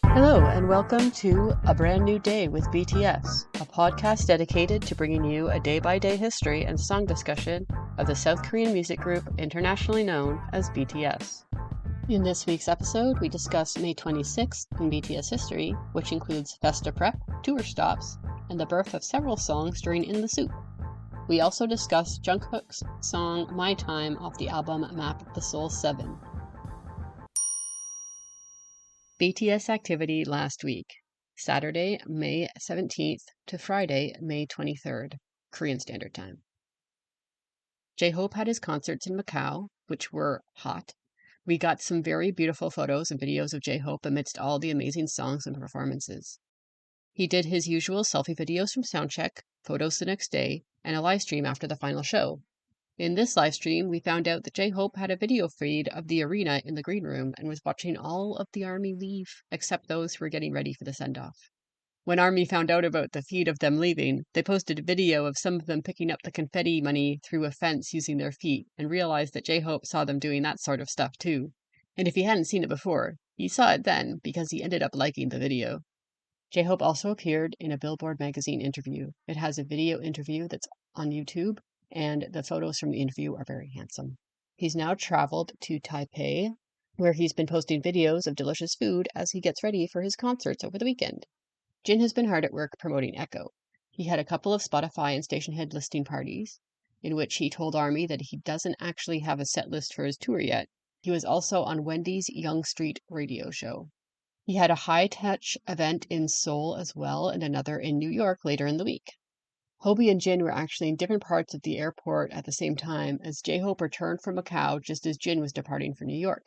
Hello, and welcome to A Brand New Day with BTS, a podcast dedicated to bringing you a day-by-day history and song discussion of the South Korean music group internationally known as BTS. In this week's episode, we discuss May 26th in BTS history, which includes Festa prep, tour stops, and the birth of several songs during In The Soop. We also discuss Jungkook's song My Time off the album Map of the Soul 7. BTS activity last week, Saturday, May 17th to Friday, May 23rd, Korean Standard Time. J-Hope had his concerts in Macau, which were hot. We got some very beautiful photos and videos of J-Hope amidst all the amazing songs and performances. He did his usual selfie videos from soundcheck, photos the next day, and a live stream after the final show. In this live stream, we found out that J-Hope had a video feed of the arena in the green room and was watching all of the ARMY leave, except those who were getting ready for the send-off. When ARMY found out about the feed of them leaving, they posted a video of some of them picking up the confetti money through a fence using their feet and realized that J-Hope saw them doing that sort of stuff too. And if he hadn't seen it before, he saw it then because he ended up liking the video. J-Hope also appeared in a Billboard magazine interview. It has a video interview that's on YouTube, and the photos from the interview are very handsome. He's now traveled to Taipei, where he's been posting videos of delicious food as he gets ready for his concerts over the weekend. Jin has been hard at work promoting Echo. He had a couple of Spotify and Stationhead listing parties, in which he told ARMY that he doesn't actually have a set list for his tour yet. He was also on Wendy's Young Street radio show. He had a high-touch event in Seoul as well, and another in New York later in the week. Hobie and Jin were actually in different parts of the airport at the same time, as J-Hope returned from Macau just as Jin was departing for New York.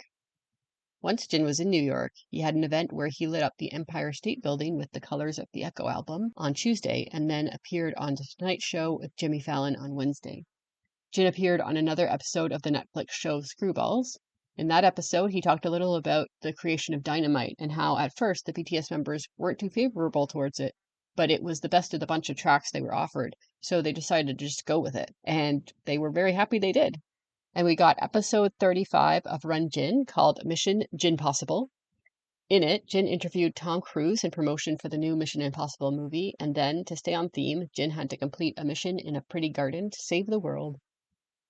Once Jin was in New York, he had an event where he lit up the Empire State Building with the colors of the Echo album on Tuesday, and then appeared on The Tonight Show with Jimmy Fallon on Wednesday. Jin appeared on another episode of the Netflix show Screwballs. In that episode, he talked a little about the creation of Dynamite and how at first the BTS members weren't too favorable towards it, but it was the best of the bunch of tracks they were offered, so they decided to just go with it, and they were very happy they did. And we got episode 35 of Run Jin called Mission Jin Possible. In it, Jin interviewed Tom Cruise in promotion for the new Mission Impossible movie, and then, to stay on theme, Jin had to complete a mission in a pretty garden to save the world.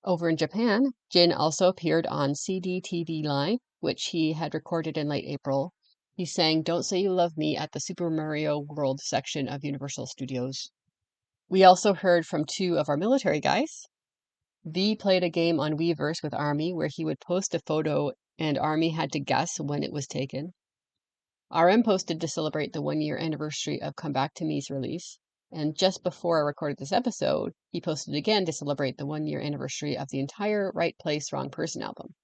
Over in Japan, Jin also appeared on CDTV Live, which he had recorded in late April. He sang Don't Say You Love Me at the Super Mario World section of Universal Studios. We also heard from two of our military guys. V played a game on Weverse with ARMY where he would post a photo and ARMY had to guess when it was taken. RM posted to celebrate the 1-year anniversary of Come Back to Me's release. And just before I recorded this episode, he posted again to celebrate the 1-year anniversary of the entire Right Place, Wrong Person album.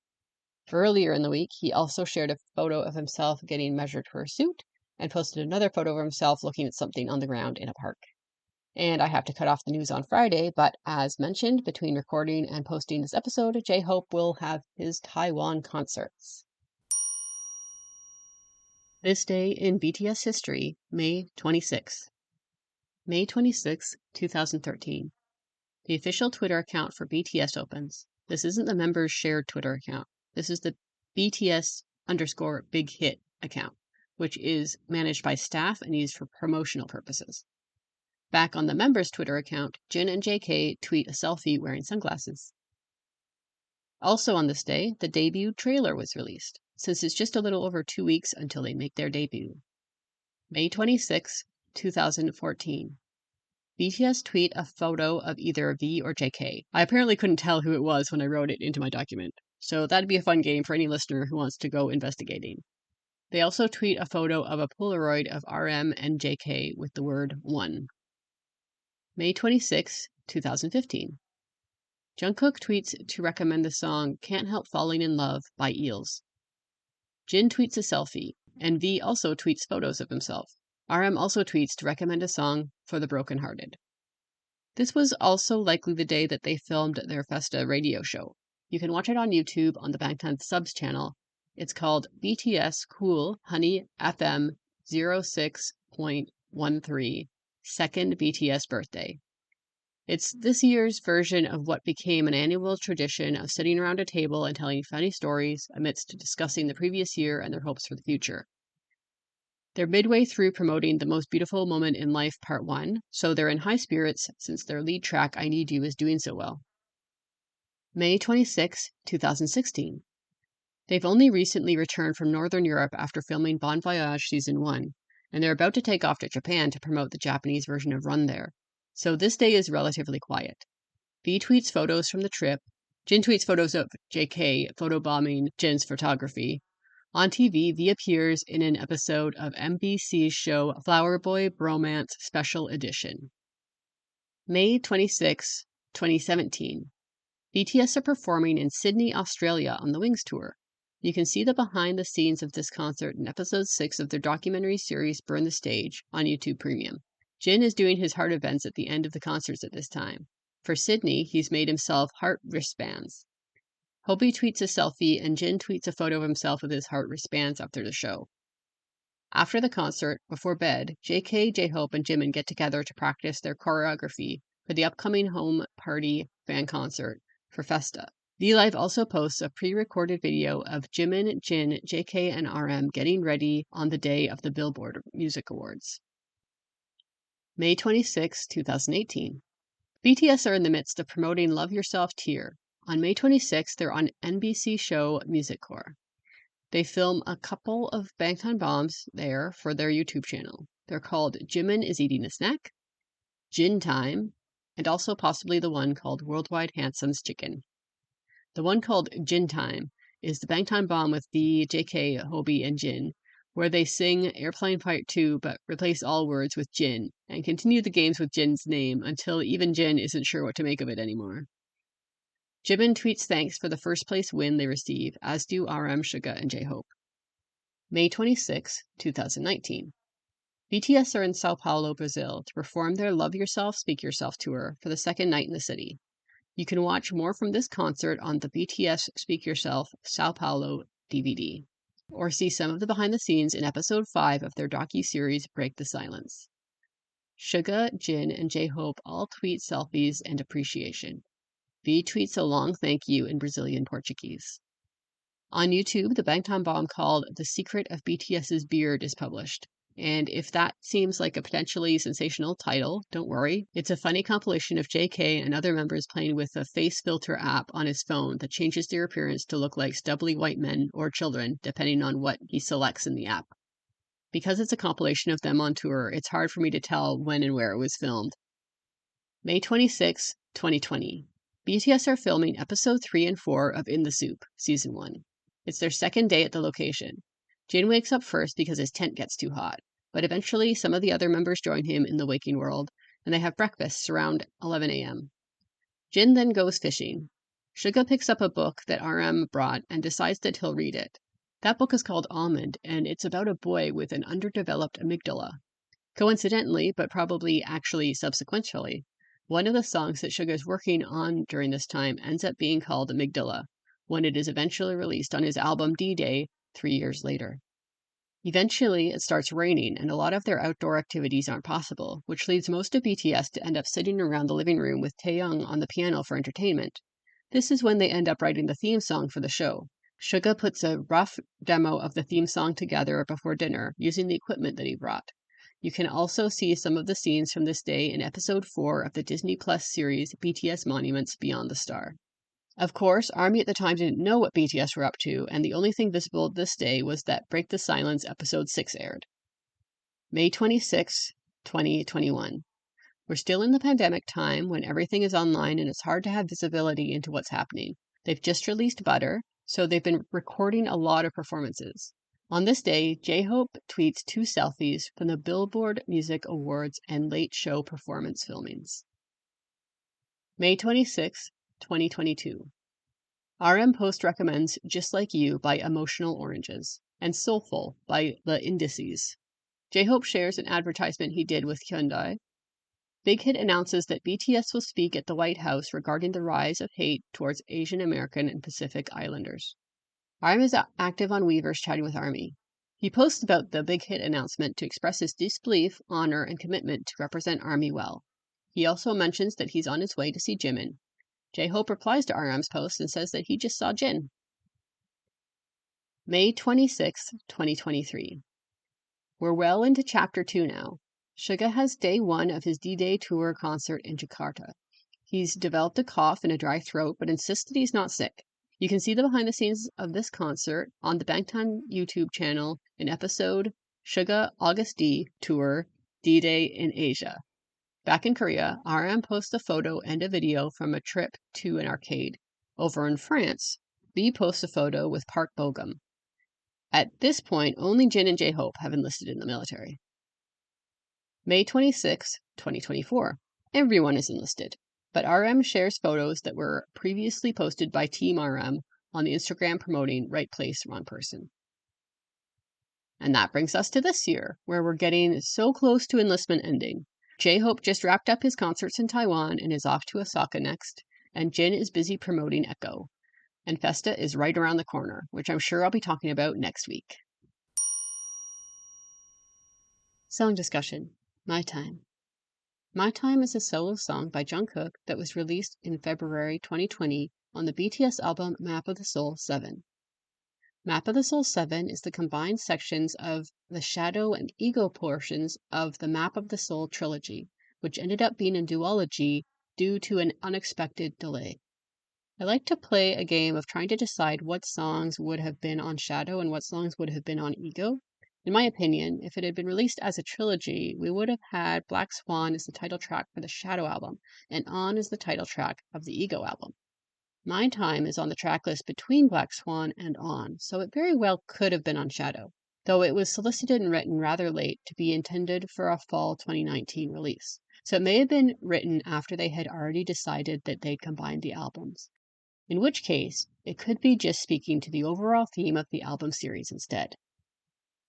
Earlier in the week, he also shared a photo of himself getting measured for a suit and posted another photo of himself looking at something on the ground in a park. And I have to cut off the news on Friday, but as mentioned, between recording and posting this episode, J-Hope will have his Taiwan concerts. This day in BTS history, May 26th. May 26, 2013. The official Twitter account for BTS opens. This isn't the members' shared Twitter account. This is the BTS_Big Hit account, which is managed by staff and used for promotional purposes. Back on the members' Twitter account, Jin and JK tweet a selfie wearing sunglasses. Also on this day, the debut trailer was released, since it's just a little over 2 weeks until they make their debut. May 26, 2014. BTS tweet a photo of either V or JK. I apparently couldn't tell who it was when I wrote it into my document, so that'd be a fun game for any listener who wants to go investigating. They also tweet a photo of a Polaroid of RM and JK with the word 1. May 26, 2015. Jungkook tweets to recommend the song Can't Help Falling in Love by Eels. Jin tweets a selfie, and V also tweets photos of himself. RM also tweets to recommend a song for the brokenhearted. This was also likely the day that they filmed their Festa radio show. You can watch it on YouTube on the Bangtan Subs channel. It's called BTS Cool Honey FM 06.13 Second BTS Birthday. It's this year's version of what became an annual tradition of sitting around a table and telling funny stories amidst discussing the previous year and their hopes for the future. They're midway through promoting The Most Beautiful Moment in Life Part 1, so they're in high spirits since their lead track, I Need You, is doing so well. May 26, 2016. They've only recently returned from Northern Europe after filming Bon Voyage Season 1, and they're about to take off to Japan to promote the Japanese version of Run There, so this day is relatively quiet. V tweets photos from the trip. Jin tweets photos of JK photobombing Jin's photography. On TV, V appears in an episode of MBC's show Flower Boy Bromance Special Edition. May 26, 2017. BTS are performing in Sydney, Australia on the Wings tour. You can see the behind the scenes of this concert in episode 6 of their documentary series Burn the Stage on YouTube Premium. Jin is doing his heart events at the end of the concerts at this time. For Sydney, he's made himself heart wristbands. Hobie tweets a selfie and Jin tweets a photo of himself with his heart wristbands after the show. After the concert, before bed, JK, J-Hope, and Jimin get together to practice their choreography for the upcoming home party fan concert for Festa. V-Live also posts a pre-recorded video of Jimin, Jin, JK, and RM getting ready on the day of the Billboard Music Awards. May 26, 2018. BTS are in the midst of promoting Love Yourself Tear. On May 26, they're on NBC show Music Core. They film a couple of Bangtan bombs there for their YouTube channel. They're called Jimin is Eating a Snack, Jin Time, and also possibly the one called Worldwide Handsome's Chicken. The one called Jin Time is the Bangtan bomb with V, JK, Hobie, and Jin, where they sing Airplane Part 2 but replace all words with Jin and continue the games with Jin's name until even Jin isn't sure what to make of it anymore. Jimin tweets thanks for the first place win they receive, as do RM, Suga, and J-Hope. May 26, 2019. BTS are in Sao Paulo, Brazil to perform their Love Yourself, Speak Yourself tour for the second night in the city. You can watch more from this concert on the BTS Speak Yourself Sao Paulo DVD, or see some of the behind the scenes in episode 5 of their docu-series Break the Silence. Suga, Jin, and J-Hope all tweet selfies and appreciation. V tweets a long thank you in Brazilian Portuguese. On YouTube, the Bangtan bomb called The Secret of BTS's Beard is published. And if that seems like a potentially sensational title, don't worry. It's a funny compilation of JK and other members playing with a face filter app on his phone that changes their appearance to look like stubbly white men or children, depending on what he selects in the app. Because it's a compilation of them on tour, it's hard for me to tell when and where it was filmed. May 26, 2020. BTS are filming episode 3 and 4 of In The Soop, season 1. It's their second day at the location. Jin wakes up first because his tent gets too hot, but eventually some of the other members join him in the waking world, and they have breakfasts around 11 a.m. Jin then goes fishing. Suga picks up a book that RM brought and decides that he'll read it. That book is called Almond, and it's about a boy with an underdeveloped amygdala. Coincidentally, but probably actually subsequently, one of the songs that Suga is working on during this time ends up being called Amygdala, when it is eventually released on his album D-Day 3 years later. Eventually, it starts raining, and a lot of their outdoor activities aren't possible, which leads most of BTS to end up sitting around the living room with Taeyoung on the piano for entertainment. This is when they end up writing the theme song for the show. Suga puts a rough demo of the theme song together before dinner, using the equipment that he brought. You can also see some of the scenes from this day in episode 4 of the Disney Plus series BTS Monuments Beyond the Star. Of course, ARMY at the time didn't know what BTS were up to, and the only thing visible this day was that Break the Silence episode 6 aired. May 26, 2021. We're still in the pandemic time when everything is online and it's hard to have visibility into what's happening. They've just released Butter, so they've been recording a lot of performances. On this day, J-Hope tweets 2 selfies from the Billboard Music Awards and late show performance filmings. May 26, 2022. RM Post recommends Just Like You by Emotional Oranges and Soulful by The Indices. J-Hope shares an advertisement he did with Hyundai. Big Hit announces that BTS will speak at the White House regarding the rise of hate towards Asian American and Pacific Islanders. RM is active on Weverse chatting with ARMY. He posts about the Big Hit announcement to express his disbelief, honor, and commitment to represent ARMY well. He also mentions that he's on his way to see Jimin. J-Hope replies to RM's post and says that he just saw Jin. May 26, 2023. We're well into Chapter 2 now. Suga has day 1 of his D-Day tour concert in Jakarta. He's developed a cough and a dry throat, but insists that he's not sick. You can see the behind the scenes of this concert on the Bangtan YouTube channel in episode Suga August D Tour D-Day in Asia. Back in Korea, RM posts a photo and a video from a trip to an arcade. Over in France, V posts a photo with Park Bogum. At this point, only Jin and J-Hope have enlisted in the military. May 26, 2024. Everyone is enlisted, but RM shares photos that were previously posted by Team RM on the Instagram promoting right place, wrong person. And that brings us to this year, where we're getting so close to enlistment ending. J-Hope just wrapped up his concerts in Taiwan and is off to Osaka next, and Jin is busy promoting Echo. And Festa is right around the corner, which I'm sure I'll be talking about next week. Song discussion. My Time. My Time is a solo song by Jungkook that was released in February 2020 on the BTS album Map of the Soul 7. Map of the Soul 7 is the combined sections of the Shadow and Ego portions of the Map of the Soul trilogy, which ended up being a duology due to an unexpected delay. I like to play a game of trying to decide what songs would have been on Shadow and what songs would have been on Ego. In my opinion, if it had been released as a trilogy, we would have had Black Swan as the title track for the Shadow album and On as the title track of the Ego album. My Time is on the track list between Black Swan and On, so it very well could have been on Shadow, though it was solicited and written rather late to be intended for a fall 2019 release. So it may have been written after they had already decided that they'd combine the albums, in which case it could be just speaking to the overall theme of the album series instead.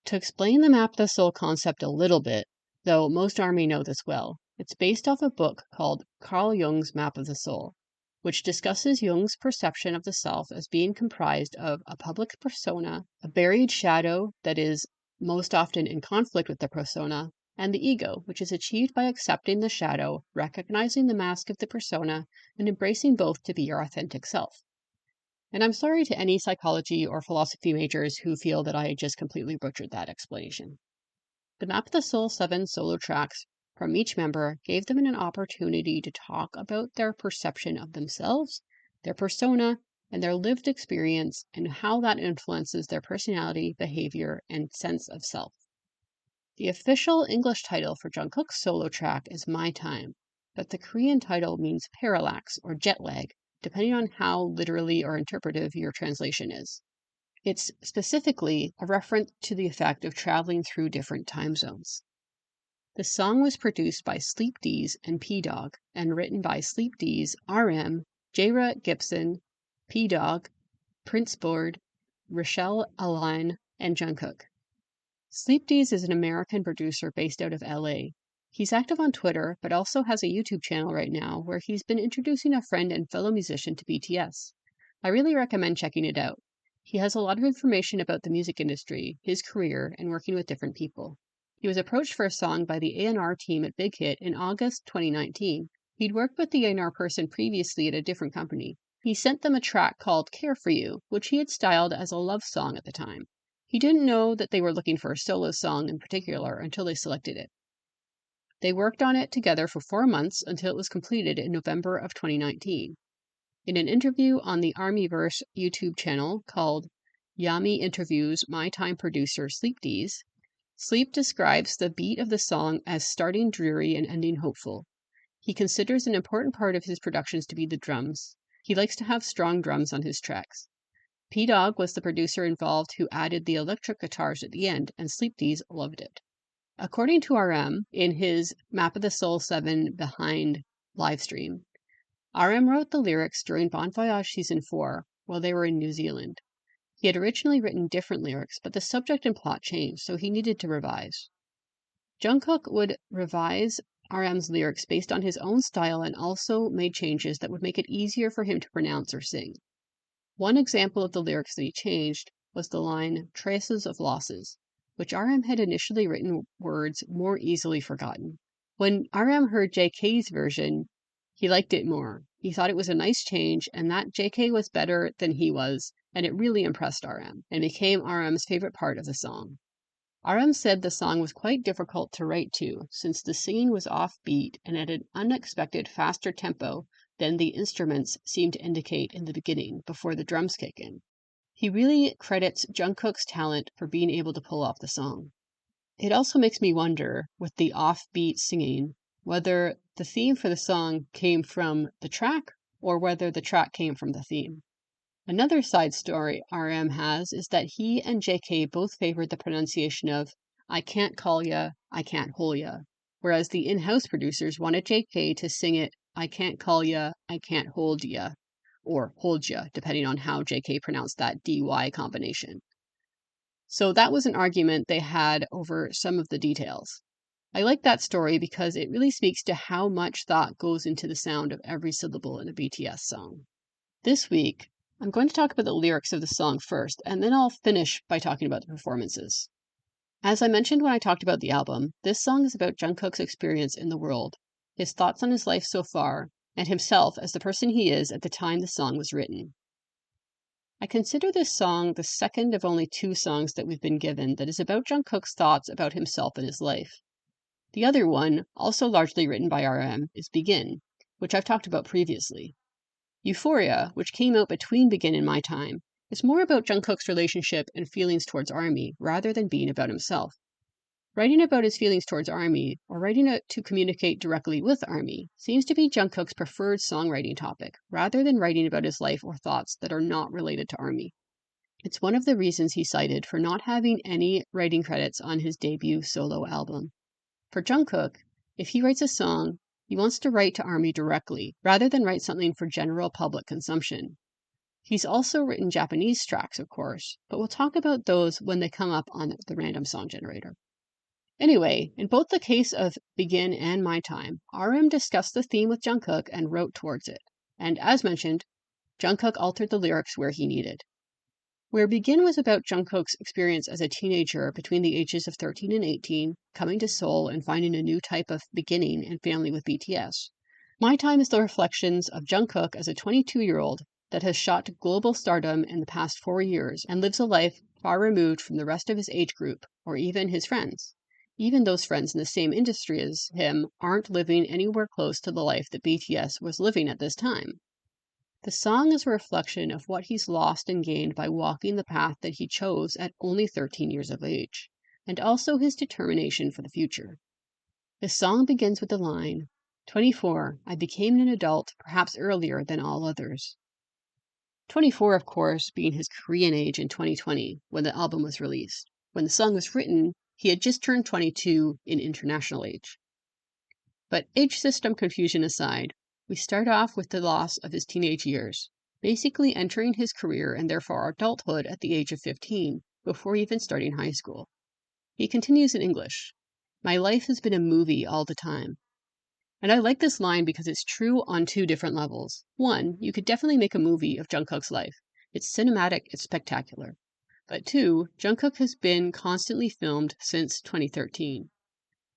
To explain the Map of the Soul concept a little bit, though most Army know this well, it's based off a book called Carl Jung's Map of the Soul, which discusses Jung's perception of the self as being comprised of a public persona, a buried shadow that is most often in conflict with the persona, and the ego, which is achieved by accepting the shadow, recognizing the mask of the persona, and embracing both to be your authentic self. And I'm sorry to any psychology or philosophy majors who feel that I just completely butchered that explanation. The Map of the Soul 7 solo tracks from each member gave them an opportunity to talk about their perception of themselves, their persona, and their lived experience, and how that influences their personality, behavior, and sense of self. The official English title for Jungkook's solo track is My Time, but the Korean title means parallax or jet lag, depending on how literally or interpretive your translation is. It's specifically a reference to the effect of traveling through different time zones. The song was produced by Sleep D's and P-Dog and written by Sleep D's RM, Jara Gibson, P-Dog, Prince Board, Rochelle Aline, and Jungkook. Sleep D's is an American producer based out of LA. He's active on Twitter, but also has a YouTube channel right now where he's been introducing a friend and fellow musician to BTS. I really recommend checking it out. He has a lot of information about the music industry, his career, and working with different people. He was approached for a song by the A&R team at Big Hit in August 2019. He'd worked with the A&R person previously at a different company. He sent them a track called Care For You, which he had styled as a love song at the time. He didn't know that they were looking for a solo song in particular until they selected it. They worked on it together for 4 months until it was completed in November of 2019. In an interview on the Armyverse YouTube channel called Yami Interviews My Time producer Sleep D's, Sleep describes the beat of the song as starting dreary and ending hopeful. He considers an important part of his productions to be the drums. He likes to have strong drums on his tracks. P-Dog was the producer involved who added the electric guitars at the end, and Sleep D's loved it. According to RM, in his Map of the Soul 7 Behind livestream, RM wrote the lyrics during Bon Voyage Season 4 while they were in New Zealand. He had originally written different lyrics, but the subject and plot changed, so he needed to revise. Jungkook would revise RM's lyrics based on his own style and also made changes that would make it easier for him to pronounce or sing. One example of the lyrics that he changed was the line "traces of losses," which RM had initially written words more easily forgotten. When RM heard JK's version, he liked it more. He thought it was a nice change and that JK was better than he was, and it really impressed RM and became RM's favorite part of the song. RM said the song was quite difficult to write to, since the singing was offbeat and at an unexpected faster tempo than the instruments seemed to indicate in the beginning, before the drums kick in. He really credits Jungkook's talent for being able to pull off the song. It also makes me wonder, with the offbeat singing, whether the theme for the song came from the track or whether the track came from the theme. Another side story RM has is that he and JK both favored the pronunciation of I can't call ya, I can't hold ya, whereas the in-house producers wanted JK to sing it I can't call ya, I can't hold ya, or hold ya, depending on how JK pronounced that DY combination. So that was an argument they had over some of the details. I like that story because it really speaks to how much thought goes into the sound of every syllable in a BTS song. This week, I'm going to talk about the lyrics of the song first, and then I'll finish by talking about the performances. As I mentioned when I talked about the album, this song is about Jungkook's experience in the world, his thoughts on his life so far, and himself as the person he is at the time the song was written. I consider this song the second of only 2 songs that we've been given that is about Jungkook's thoughts about himself and his life. The other one, also largely written by RM, is Begin, which I've talked about previously. Euphoria, which came out between Begin and My Time, is more about Jungkook's relationship and feelings towards ARMY rather than being about himself. Writing about his feelings towards ARMY, or writing it to communicate directly with ARMY, seems to be Jungkook's preferred songwriting topic, rather than writing about his life or thoughts that are not related to ARMY. It's one of the reasons he cited for not having any writing credits on his debut solo album. For Jungkook, if he writes a song, he wants to write to ARMY directly, rather than write something for general public consumption. He's also written Japanese tracks, of course, but we'll talk about those when they come up on the random song generator. Anyway, in both the case of Begin and My Time, RM discussed the theme with Jungkook and wrote towards it. And as mentioned, Jungkook altered the lyrics where he needed. Where Begin was about Jungkook's experience as a teenager between the ages of 13 and 18, coming to Seoul and finding a new type of beginning and family with BTS. My Time is the reflections of Jungkook as a 22-year-old that has shot to global stardom in the past 4 years and lives a life far removed from the rest of his age group or even his friends. Even those friends in the same industry as him aren't living anywhere close to the life that BTS was living at this time. The song is a reflection of what he's lost and gained by walking the path that he chose at only 13 years of age, and also his determination for the future. The song begins with the line, 24, I became an adult perhaps earlier than all others. 24, of course, being his Korean age in 2020 when the album was released. When the song was written, he had just turned 22 in international age. But age system confusion aside, we start off with the loss of his teenage years, basically entering his career and therefore adulthood at the age of 15, before even starting high school. He continues in English, my life has been a movie all the time. And I like this line because it's true on 2 different levels. One, you could definitely make a movie of Jungkook's life. It's cinematic, it's spectacular. But 2, Jungkook has been constantly filmed since 2013.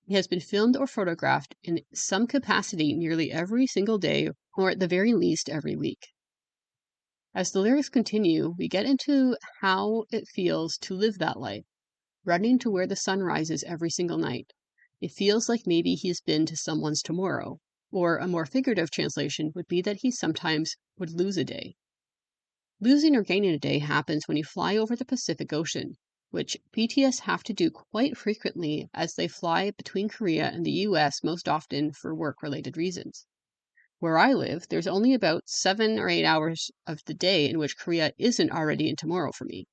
He has been filmed or photographed in some capacity nearly every single day, or at the very least every week. As the lyrics continue, we get into how it feels to live that life, running to where the sun rises every single night. It feels like maybe he's been to someone's tomorrow, or a more figurative translation would be that he sometimes would lose a day. Losing or gaining a day happens when you fly over the Pacific Ocean, which BTS have to do quite frequently as they fly between Korea and the US most often for work-related reasons. Where I live, there's only about 7 or 8 hours of the day in which Korea isn't already in tomorrow for me.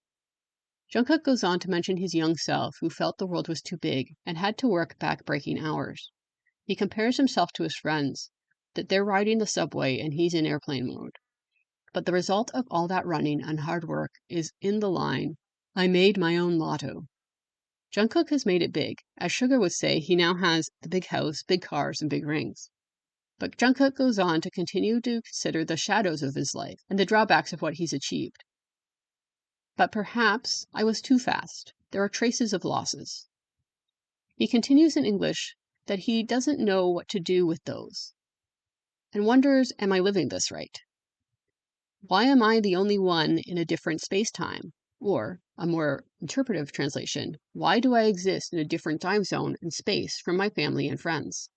Jungkook goes on to mention his young self who felt the world was too big and had to work back-breaking hours. He compares himself to his friends, that they're riding the subway and he's in airplane mode. But the result of all that running and hard work is in the line, I made my own lotto. Jungkook has made it big. As Sugar would say, he now has the big house, big cars, and big rings. But Jungkook goes on to continue to consider the shadows of his life and the drawbacks of what he's achieved. But perhaps I was too fast. There are traces of losses. He continues in English, that he doesn't know what to do with those and wonders, am I living this right? Why am I the only one in a different space-time? Or, a more interpretive translation, why do I exist in a different time zone and space from my family and friends?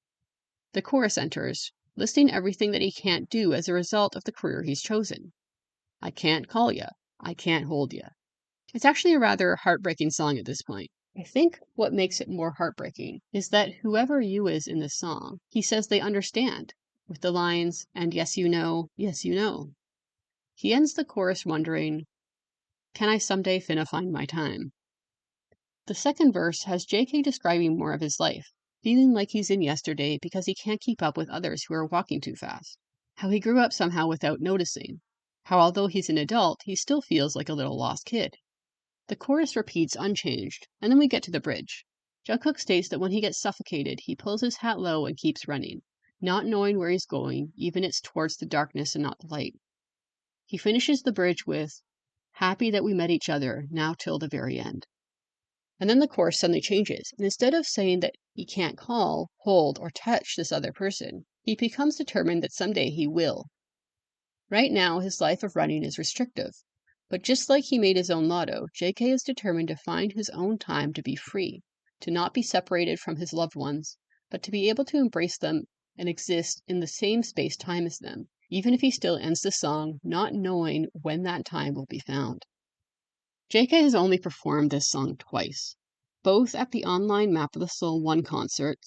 The chorus enters, listing everything that he can't do as a result of the career he's chosen. I can't call ya. I can't hold ya. It's actually a rather heartbreaking song at this point. I think what makes it more heartbreaking is that whoever you is in this song, he says they understand, with the lines, and yes you know, yes you know. He ends the chorus wondering, can I someday finna find my time? The second verse has JK describing more of his life, feeling like he's in yesterday because he can't keep up with others who are walking too fast. How he grew up somehow without noticing. How although he's an adult, he still feels like a little lost kid. The chorus repeats unchanged, and then we get to the bridge. Jungkook states that when he gets suffocated, he pulls his hat low and keeps running, not knowing where he's going, even it's towards the darkness and not the light. He finishes the bridge with, happy that we met each other, now till the very end. And then the chorus suddenly changes, and instead of saying that he can't call, hold, or touch this other person, he becomes determined that someday he will. Right now, his life of running is restrictive. But just like he made his own lotto, JK is determined to find his own time to be free, to not be separated from his loved ones, but to be able to embrace them and exist in the same space-time as them, even if he still ends the song not knowing when that time will be found. JK has only performed this song twice, both at the online Map of the Soul 1 concert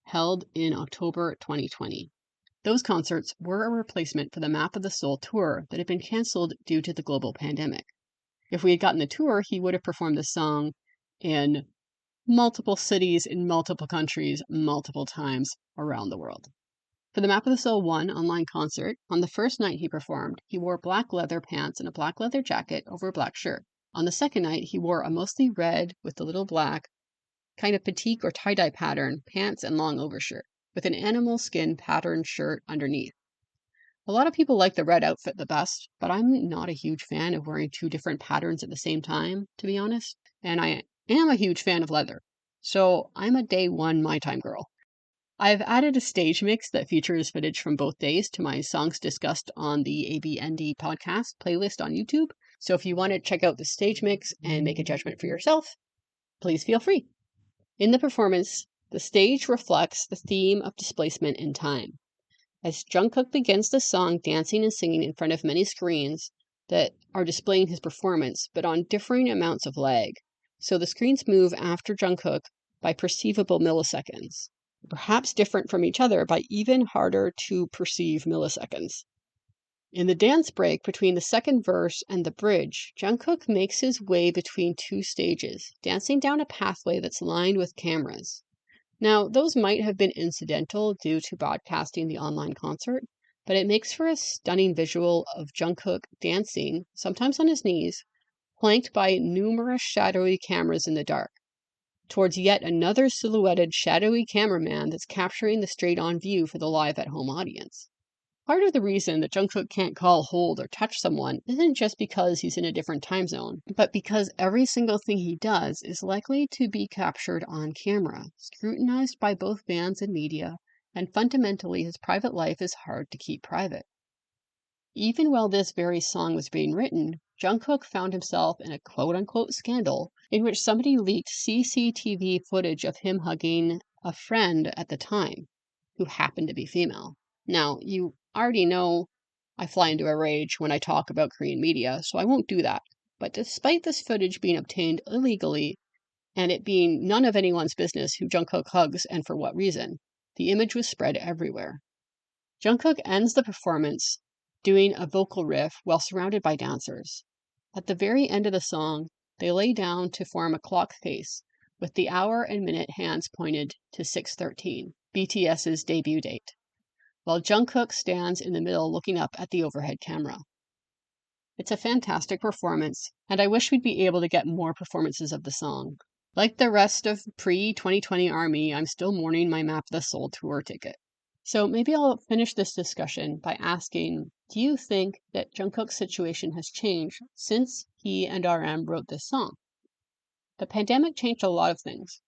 held in October 2020. Those concerts were a replacement for the Map of the Soul tour that had been cancelled due to the global pandemic. If we had gotten the tour, he would have performed this song in multiple cities in multiple countries multiple times around the world. For the Map of the Soul 1 online concert, on the first night he performed, he wore black leather pants and a black leather jacket over a black shirt. On the second night, he wore a mostly red with a little black, kind of batik or tie-dye pattern, pants and long overshirt, with an animal skin patterned shirt underneath. A lot of people like the red outfit the best, but I'm not a huge fan of wearing two different patterns at the same time, to be honest. And I am a huge fan of leather. So I'm a day one My Time girl. I've added a stage mix that features footage from both days to my songs discussed on the ABND podcast playlist on YouTube. So if you want to check out the stage mix and make a judgment for yourself, please feel free. In the performance, the stage reflects the theme of displacement in time. As Jungkook begins the song dancing and singing in front of many screens that are displaying his performance, but on differing amounts of lag. So the screens move after Jungkook by perceivable milliseconds, perhaps different from each other by even harder to perceive milliseconds. In the dance break between the second verse and the bridge, Jungkook makes his way between two stages, dancing down a pathway that's lined with cameras. Now, those might have been incidental due to broadcasting the online concert, but it makes for a stunning visual of Jungkook dancing, sometimes on his knees, flanked by numerous shadowy cameras in the dark, towards yet another silhouetted shadowy cameraman that's capturing the straight-on view for the live-at-home audience. Part of the reason that Jungkook can't call, hold, or touch someone isn't just because he's in a different time zone, but because every single thing he does is likely to be captured on camera, scrutinized by both fans and media, and fundamentally his private life is hard to keep private. Even while this very song was being written, Jungkook found himself in a quote-unquote scandal in which somebody leaked CCTV footage of him hugging a friend at the time, who happened to be female. Now, you already know I fly into a rage when I talk about Korean media, so I won't do that. But despite this footage being obtained illegally, and it being none of anyone's business who Jungkook hugs and for what reason, the image was spread everywhere. Jungkook ends the performance doing a vocal riff while surrounded by dancers. At the very end of the song, they lay down to form a clock face, with the hour and minute hands pointed to 6:13, BTS's debut date, while Jungkook stands in the middle looking up at the overhead camera. It's a fantastic performance, and I wish we'd be able to get more performances of the song. Like the rest of pre-2020 ARMY, I'm still mourning my Map of the Soul tour ticket. So maybe I'll finish this discussion by asking, do you think that Jungkook's situation has changed since he and RM wrote this song? The pandemic changed a lot of things.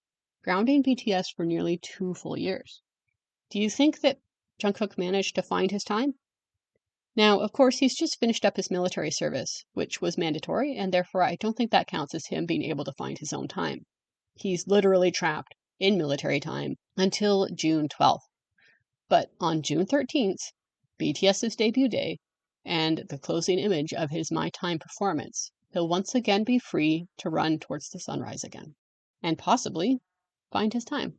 grounding BTS for nearly 2 full years. Do you think that Jungkook managed to find his time? Now, of course, he's just finished up his military service, which was mandatory, and therefore I don't think that counts as him being able to find his own time. He's literally trapped in military time until June 12th. But on June 13th, BTS's debut day, and the closing image of his My Time performance, he'll once again be free to run towards the sunrise again, and possibly find his time.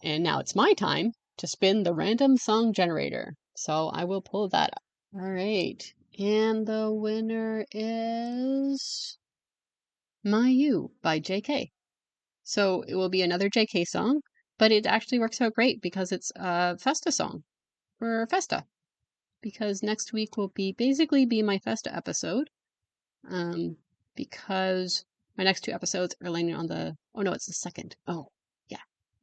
And now it's my time to spin the random song generator. So I will pull that up. All right. And the winner is My You by JK. So it will be another JK song, but it actually works out great because it's a Festa song for Festa. Because next week will basically be my Festa episode. Because my next 2 episodes are landing on it's the 2nd. Oh, yeah.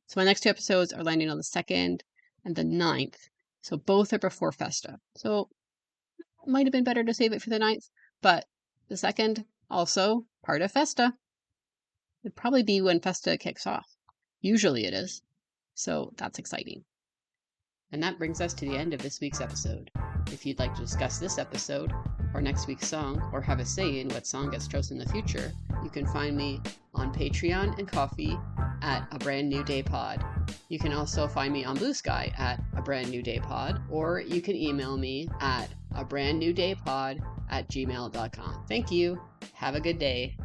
So my next 2 episodes are landing on the 2nd and the 9th. So both are before Festa. So it might have been better to save it for the 9th, but the 2nd also part of Festa. It'd probably be when Festa kicks off. Usually it is. So that's exciting. And that brings us to the end of this week's episode. If you'd like to discuss this episode, or next week's song, or have a say in what song gets chosen in the future, you can find me on Patreon and Ko-fi at A Brand New Day Pod. You can also find me on Blue Sky at A Brand New Day Pod, or you can email me at abrandnewdaypod@gmail.com. Thank you. Have a good day.